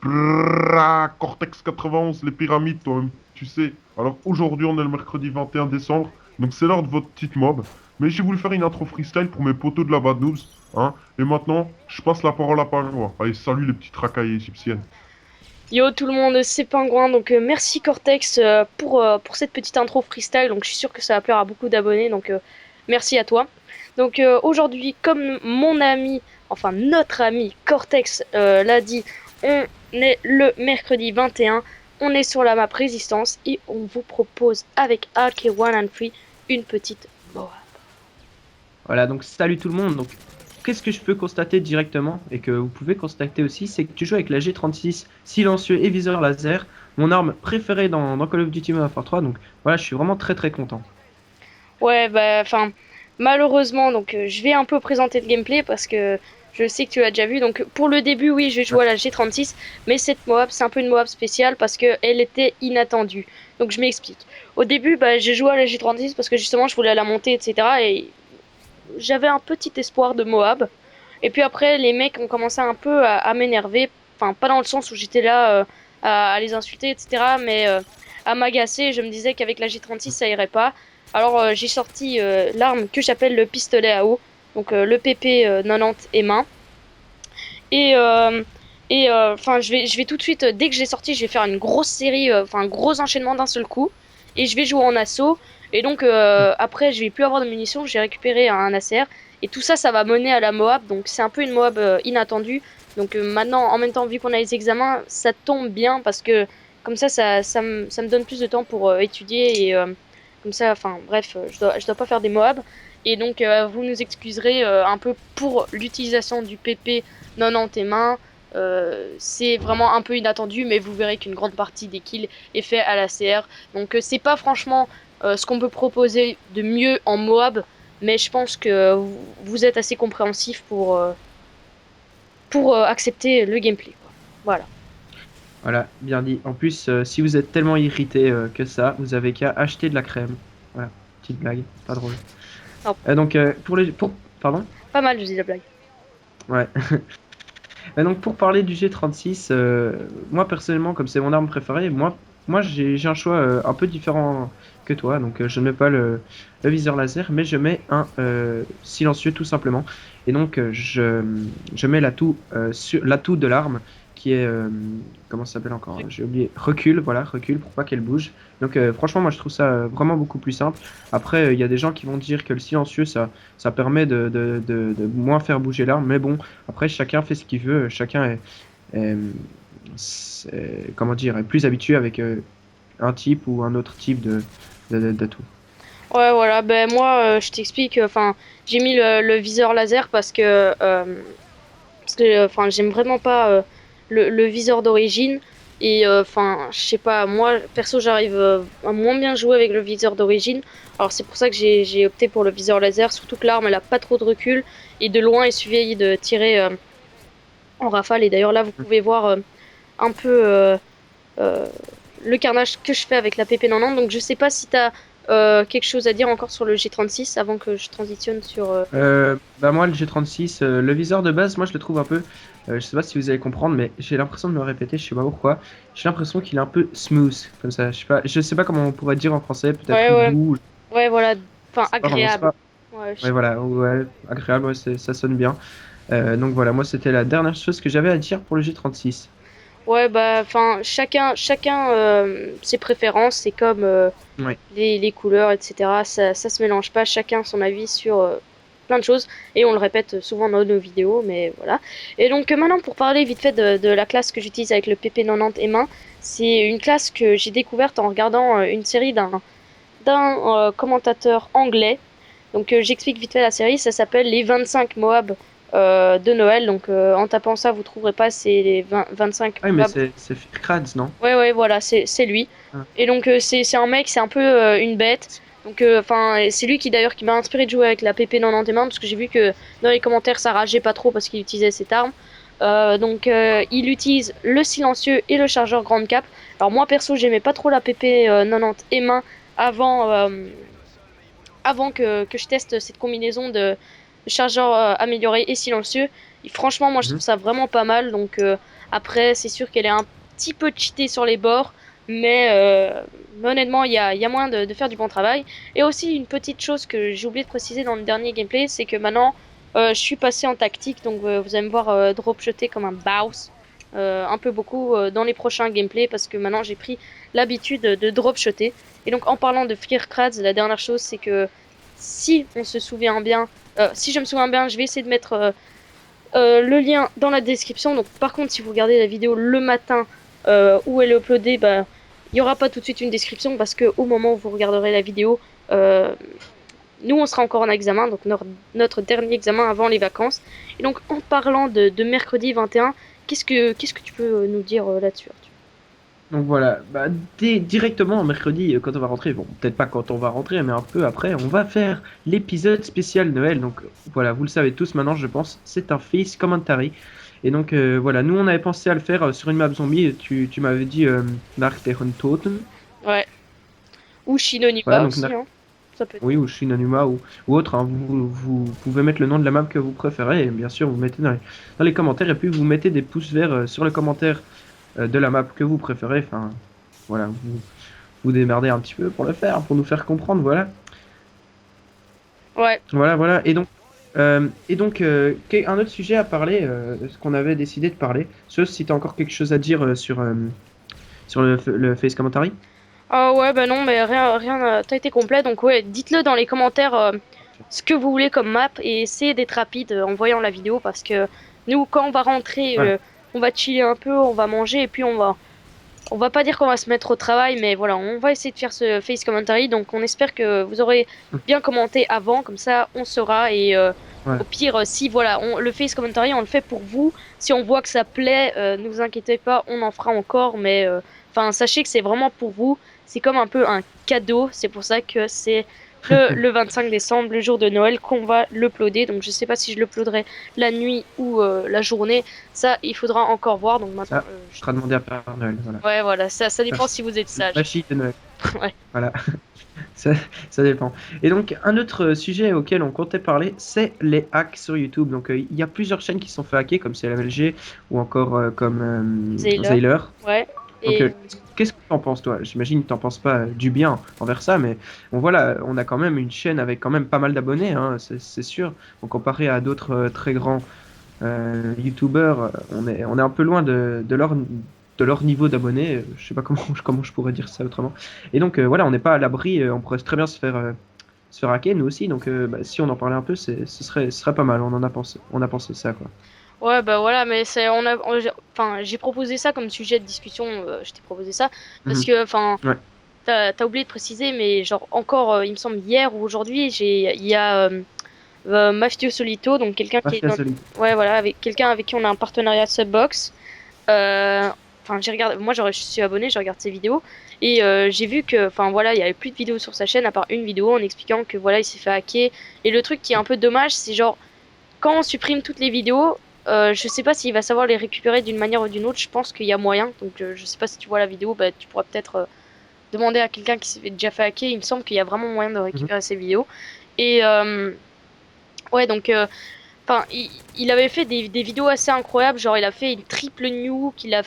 Cortex 91, les pyramides, toi-même, tu sais. Alors aujourd'hui, on est le mercredi 21 décembre, donc c'est l'heure de votre petite mob. Mais j'ai voulu faire une intro freestyle pour mes potos de la Bad News, hein. Et maintenant, je passe la parole à Palois. Allez, salut les petites racailles égyptiennes. Yo tout le monde, c'est Pingouin, donc merci Cortex pour cette petite intro freestyle, donc je suis sûr que ça va plaire à beaucoup d'abonnés, donc merci à toi. Donc aujourd'hui, comme mon ami, enfin notre ami Cortex l'a dit, on est le mercredi 21, on est sur la map Résistance et on vous propose avec AK One and Free une petite Moab. Voilà, donc salut tout le monde. Donc, qu'est-ce que je peux constater directement et que vous pouvez constater aussi, c'est que tu joues avec la G36 silencieux et viseur laser, mon arme préférée dans Call of Duty Modern Warfare 3. Donc voilà, je suis vraiment très très content. Ouais, bah, enfin, malheureusement, donc je vais un peu présenter le gameplay parce que je sais que tu l'as déjà vu. Donc pour le début, oui, je vais Ouais. jouer à la G36, mais cette Moab, c'est un peu une Moab spéciale parce que elle était inattendue. Donc je m'explique. Au début, bah, j'ai joué à la G36 parce que justement, je voulais la monter, etc. Et j'avais un petit espoir de Moab. Et puis après, les mecs ont commencé un peu à m'énerver. Enfin, pas dans le sens où j'étais là à les insulter, etc. Mais à m'agacer. Je me disais qu'avec la G36, ça irait pas. Alors j'ai sorti l'arme que j'appelle le pistolet à eau. Donc le PP 90 et main. Et enfin, je vais tout de suite, dès que j'ai sorti, je vais faire une grosse série, enfin un gros enchaînement d'un seul coup. Et je vais jouer en assaut. Et donc après, je vais plus avoir de munitions. J'ai récupéré un ACR. Et tout ça, ça va mener à la Moab. Donc c'est un peu une Moab inattendue. Donc maintenant, en même temps, vu qu'on a les examens, ça tombe bien parce que comme ça me donne plus de temps pour étudier. Et comme ça, enfin bref, je dois pas faire des Moab. Et donc vous nous excuserez un peu pour l'utilisation du PP 90 et main. C'est vraiment un peu inattendu, mais vous verrez qu'une grande partie des kills est fait à la CR. Donc c'est pas franchement ce qu'on peut proposer de mieux en Moab, mais je pense que vous êtes assez compréhensif pour accepter le gameplay, quoi. Voilà. Voilà, bien dit. En plus, si vous êtes tellement irrité que ça, vous avez qu'à acheter de la crème. Voilà, petite blague, pas drôle. Alors, Donc pardon? pas mal, je dis la blague. Ouais. Donc pour parler du G36, moi personnellement, comme c'est mon arme préférée, moi j'ai un choix un peu différent que toi. Donc je ne mets pas le viseur laser, mais je mets un silencieux tout simplement. Et donc je mets l'atout sur l'atout de l'arme qui est comment ça s'appelle encore? J'ai oublié. Recul, voilà, recul pour pas qu'elle bouge. Donc franchement, moi je trouve ça vraiment beaucoup plus simple. Après, il y a des gens qui vont dire que le silencieux ça permet de moins faire bouger l'arme, mais bon. Après, chacun fait ce qu'il veut, chacun est- comment dire, est plus habitué avec un type ou un autre type d'atout. Ouais, voilà, ben moi, je t'explique, enfin, j'ai mis le viseur laser parce que enfin j'aime vraiment pas le viseur d'origine et enfin je sais pas, moi perso j'arrive à moins bien jouer avec le viseur d'origine. Alors c'est pour ça que j'ai opté pour le viseur laser, surtout que l'arme elle a pas trop de recul et de loin il suffit de tirer en rafale. Et d'ailleurs là vous pouvez voir un peu euh, le carnage que je fais avec la PP90. Donc je sais pas si t'as quelque chose à dire encore sur le G36 avant que je transitionne sur Bah moi, le G36, le viseur de base, moi je le trouve un peu, je sais pas si vous allez comprendre, mais j'ai l'impression de me répéter, je sais pas pourquoi. J'ai l'impression qu'il est un peu smooth, comme ça. Je sais pas comment on pourrait dire en français, ouais peut-être ouais doux, ouais voilà, je enfin sais pas vraiment, c'est agréable. pas. Ouais, je Ouais, sais pas. voilà, ouais, agréable, ouais, ça sonne bien. Donc voilà, moi c'était la dernière chose que j'avais à dire pour le G36. Ouais, bah, enfin, chacun ses préférences, c'est comme Ouais. les couleurs, etc. Ça se mélange pas, chacun son avis sur plein de choses, et on le répète souvent dans nos vidéos, mais voilà. Et donc maintenant, pour parler vite fait de la classe que j'utilise avec le PP90 et main, c'est une classe que j'ai découverte en regardant une série d'un commentateur anglais. Donc j'explique vite fait la série, ça s'appelle Les 25 Moab de Noël. Donc en tapant ça, vous trouverez pas, c'est les 25 Ouais, mais Moab. c'est Firkradz, non? Ouais, ouais, voilà, c'est lui. Ah. Et donc c'est un mec, c'est un peu une bête. Donc enfin c'est lui qui d'ailleurs qui m'a inspiré de jouer avec la PP 90 mains parce que j'ai vu que dans les commentaires ça rageait pas trop parce qu'il utilisait cette arme. Donc il utilise le silencieux et le chargeur grande cap. Alors moi perso j'aimais pas trop la PP 90 et main avant avant que je teste cette combinaison de chargeur amélioré et silencieux. Et franchement, moi, je trouve Mhm. ça vraiment pas mal. Donc, Après, c'est sûr qu'elle est un petit peu cheatée sur les bords, mais honnêtement, il y a moyen de faire du bon travail. Et aussi, une petite chose que j'ai oublié de préciser dans le dernier gameplay, c'est que maintenant, je suis passé en tactique, donc vous allez me voir drop shotter comme un boss, un peu beaucoup dans les prochains gameplays, parce que maintenant j'ai pris l'habitude de drop shotter. Et donc, en parlant de Fear Crowds, la dernière chose, c'est que si on se souvient bien, si je me souviens bien, je vais essayer de mettre le lien dans la description. Donc, par contre, si vous regardez la vidéo le matin où elle est uploadée, bah, il n'y aura pas tout de suite une description parce que au moment où vous regarderez la vidéo, nous on sera encore en examen, donc notre dernier examen avant les vacances. Et donc, en parlant de mercredi 21, qu'est-ce que tu peux nous dire là-dessus, Arthur? Donc voilà, bah, directement mercredi, quand on va rentrer, bon, peut-être pas quand on va rentrer, mais un peu après, on va faire l'épisode spécial Noël. Donc voilà, vous le savez tous maintenant, je pense, c'est un face commentary. Et donc voilà, nous on avait pensé à le faire sur une map zombie, tu m'avais dit Nach der Toten. Ouais. Ou Voilà, Shinonima donc aussi, hein. Ça peut être. oui, ou Shinonuma ou autre, hein. Vous pouvez mettre le nom de la map que vous préférez, et bien sûr vous mettez dans les commentaires, et puis vous mettez des pouces verts sur le commentaire de la map que vous préférez. Enfin, voilà, vous démerdez un petit peu pour le faire, pour nous faire comprendre, voilà. Ouais. Voilà. Un autre sujet à parler, ce qu'on avait décidé de parler. Si tu as encore quelque chose à dire sur le Face Commentary. Ah ouais, bah non, mais rien t'as été complet. Donc ouais, dites-le dans les commentaires ce que vous voulez comme map et essayez d'être rapide en voyant la vidéo parce que nous, quand on va rentrer, Ouais. on va chiller un peu, on va manger et puis on va pas dire qu'on va se mettre au travail, mais voilà, on va essayer de faire ce face commentary. Donc on espère que vous aurez bien commenté avant, comme ça on saura et Ouais. au pire, si voilà, le face commentary, on le fait pour vous. Si on voit que ça plaît, ne vous inquiétez pas, on en fera encore, mais enfin sachez que c'est vraiment pour vous. C'est comme un peu un cadeau. C'est pour ça que c'est le 25 décembre, le jour de Noël, qu'on va l'uploader. Donc je sais pas si je l'uploaderai la nuit ou la journée. Ça, il faudra encore voir. Donc maintenant, Ça sera demandé à Père Noël. Voilà. ouais, voilà, ça dépend si vous êtes sage. Magie de Noël. Ouais. Voilà. Ça dépend. Et donc, un autre sujet auquel on comptait parler, c'est les hacks sur YouTube. Donc, il y a plusieurs chaînes qui se sont fait hacker, comme CLMLG ou encore comme Zayler. Ouais. Donc, Et qu'est-ce que tu en penses, toi? J'imagine que tu n'en penses pas du bien envers ça, mais bon, voilà, on a quand même une chaîne avec quand même pas mal d'abonnés, hein, c'est sûr. Donc, comparé à d'autres très grands YouTubeurs, on est un peu loin de leur niveau d'abonnés. Je sais pas comment je pourrais dire ça autrement. Et donc, voilà, on n'est pas à l'abri, on pourrait très bien se faire hacker, nous aussi. Donc, bah, si on en parlait un peu, ce serait pas mal. On a pensé ça, quoi. ouais, bah voilà, mais enfin, j'ai proposé ça comme sujet de discussion. Je t'ai proposé ça parce Mhm. que, enfin, Ouais. t'as oublié de préciser, mais genre encore, il me semble hier ou aujourd'hui, il y a Mafio Solito, donc quelqu'un qui est Mafia dans, Solide. ouais, voilà, avec quelqu'un avec qui on a un partenariat Subbox. Enfin, j'ai regardé, moi, je suis abonné, je regarde ses vidéos et j'ai vu que, enfin voilà, il y avait plus de vidéos sur sa chaîne à part une vidéo en expliquant que voilà, il s'est fait hacker. Et le truc qui est un peu dommage, c'est genre quand on supprime toutes les vidéos, je sais pas s'il va savoir les récupérer d'une manière ou d'une autre. Je pense qu'il y a moyen. Donc, je sais pas si tu vois la vidéo, bah, tu pourras peut-être demander à quelqu'un qui s'est déjà fait hacker. Il me semble qu'il y a vraiment moyen de Mhm. récupérer ces vidéos. Et ouais, donc, enfin, il avait fait des vidéos assez incroyables. Genre, il a fait une triple nuke. Il avait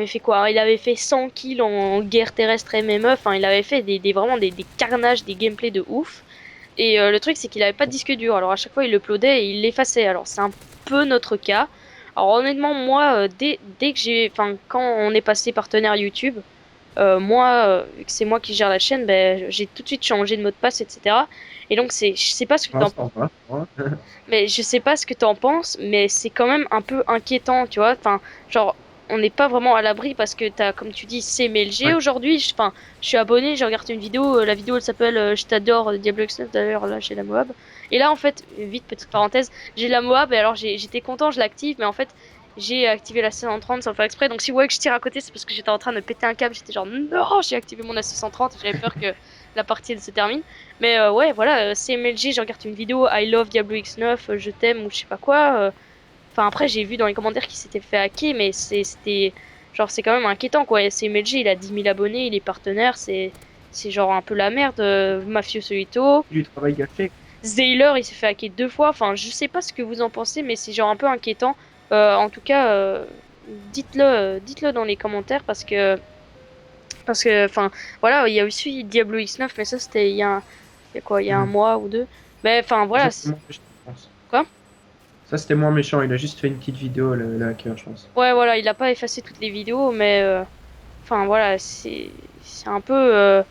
fait quoi? Il avait fait 100 kills en guerre terrestre MME. Enfin, il avait fait vraiment des carnages, des gameplays de ouf. Et le truc, c'est qu'il avait pas de disque dur. Alors à chaque fois, il uploadait et il l'effaçait. Alors c'est un peu notre cas. Alors honnêtement, moi, dès que enfin, quand on est passé partenaire YouTube, moi, vu que c'est moi qui gère la chaîne, ben, j'ai tout de suite changé de mot de passe, etc. Et donc je sais pas ce que Ouais, t'en, ça va, ouais. mais je sais pas ce que t'en penses, mais c'est quand même un peu inquiétant, tu vois. Enfin, genre, on n'est pas vraiment à l'abri parce que t'as, comme tu dis, CMLG Ouais. aujourd'hui. Enfin, je suis abonné, j'ai regardé une vidéo. La vidéo, elle s'appelle Je t'adore Diablo X9. D'ailleurs, là, j'ai la Moab. Et là, en fait, vite, petite parenthèse, j'ai la Moab. Et alors, j'étais content, je l'active, mais en fait, j'ai activé la 630 sans le faire exprès. Donc, si vous voyez que je tire à côté, c'est parce que j'étais en train de péter un câble. J'étais genre, non, j'ai activé mon A630. J'avais peur que la partie elle se termine. Mais ouais, voilà, CMLG, j'ai regardé une vidéo I love Diablo X9, je t'aime ou je sais pas quoi. Enfin, après, j'ai vu dans les commentaires qu'il s'était fait hacker, mais c'était. Genre, c'est quand même inquiétant, quoi. CMLG, il a 10 000 abonnés, il est partenaire, c'est genre un peu la merde. Mafio Solito. Du travail gâché. Zayler, il s'est fait hacker 2 fois. Enfin, je sais pas ce que vous en pensez, mais c'est genre un peu inquiétant. En tout cas, dites-le dans les commentaires enfin, voilà, il y a aussi Diablo X9, mais ça c'était il y a quoi, il y a un Mhm. mois ou deux. Mais enfin Ça, voilà, c'était moins méchant, je pense. quoi? Ça, c'était moins méchant. Il a juste fait une petite vidéo, le hacker, je pense. Ouais, voilà, il a pas effacé toutes les vidéos, mais enfin voilà, c'est un peu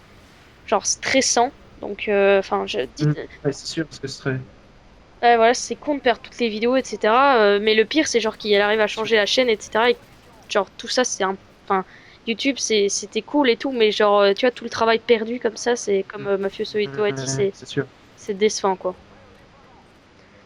genre stressant. Donc, enfin, Mhm. Ouais, c'est sûr, parce que ce serait. ouais, voilà, c'est con de perdre toutes les vidéos, etc. Mais le pire, c'est genre qu'il arrive à changer la chaîne, etc. Et genre tout ça, enfin, YouTube, c'était cool et tout, mais genre, tu vois, tout le travail perdu comme ça, c'est comme Mafioso Ito a dit, Ouais, c'est sûr. c'est décevant, quoi.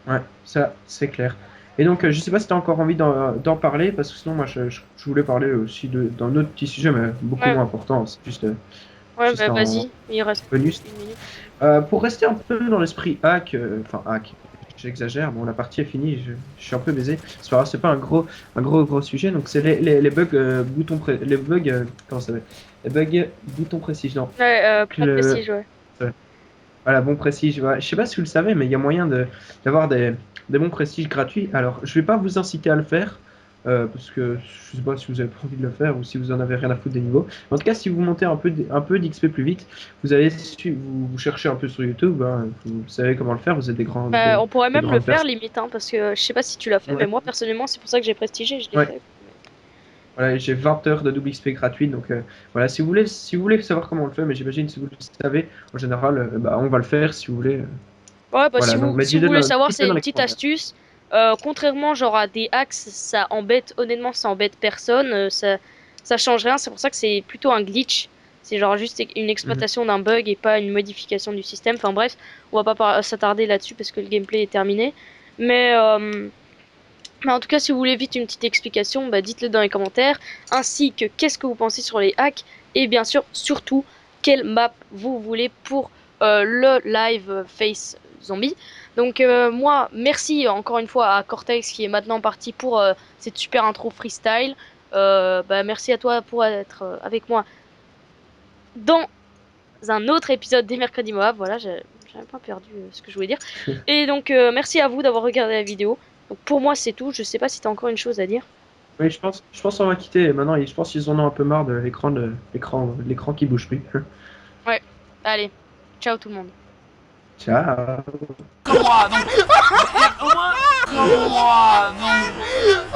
Ouais, ça, c'est clair. Et donc, je sais pas si tu as encore envie d'en parler, parce que sinon, moi, je voulais parler aussi d'un autre petit sujet, mais beaucoup Ouais, moins important. C'est juste, ouais, juste bah en vas-y, il reste bonus. une minute. Pour rester un peu dans l'esprit hack, enfin hack, j'exagère, bon la partie est finie, je suis un peu baisé. C'est pas un gros sujet, donc c'est les bugs les bugs, comment ça s'appelle? Les bugs boutons précis, non. Ouais, Que pas de prestige, ouais. voilà, bon prestige, je sais pas si vous le savez, mais il y a moyen d'avoir des bons prestiges gratuits. Alors, je vais pas vous inciter à le faire, parce que je sais pas si vous avez pas envie de le faire ou si vous en avez rien à foutre des niveaux. En tout cas, si vous montez un peu d'XP plus vite, vous cherchez un peu sur YouTube, hein, vous savez comment le faire, vous êtes On pourrait des même le grandes faire personnes. limite, hein, parce que je sais pas si tu l'as fait, mais Ouais, moi personnellement, c'est pour ça que j'ai prestigé, je l'ai ouais. fait. Voilà, j'ai 20 heures de double XP gratuite, donc voilà, si vous voulez savoir comment on le fait, mais j'imagine si vous le savez, en général, bah, on va le faire si vous voulez. Ouais, bah Voilà, donc mais si vous voulez savoir, dites-le c'est dans une les petite commentaires. astuce. Contrairement genre à des hacks, honnêtement, ça embête personne. Ça change rien. C'est pour ça que c'est plutôt un glitch. C'est genre juste une Mhm. exploitation d'un bug et pas une modification du système. Enfin bref, on va pas s'attarder là-dessus parce que le gameplay est terminé. Mais, euh, mais en tout cas, si vous voulez vite une petite explication, bah dites-le dans les commentaires. Ainsi que qu'est-ce que vous pensez sur les hacks. Et bien sûr, surtout, quelle map vous voulez pour le live Face Zombie. Donc moi, merci encore une fois à Cortex qui est maintenant parti pour cette super intro freestyle. Bah, merci à toi pour être avec moi dans un autre épisode des Mercredis Moab. Voilà, j'avais pas perdu ce que je voulais dire. Et donc merci à vous d'avoir regardé la vidéo. Donc pour moi c'est tout. Je sais pas si t'as encore une chose à dire. Oui, je pense qu'on va quitter maintenant. Je pense qu'ils en ont un peu marre de l'écran qui bouge plus. Ouais, allez, ciao tout le monde. Ciao. Comme moi, donc, au moins, comme moi, non.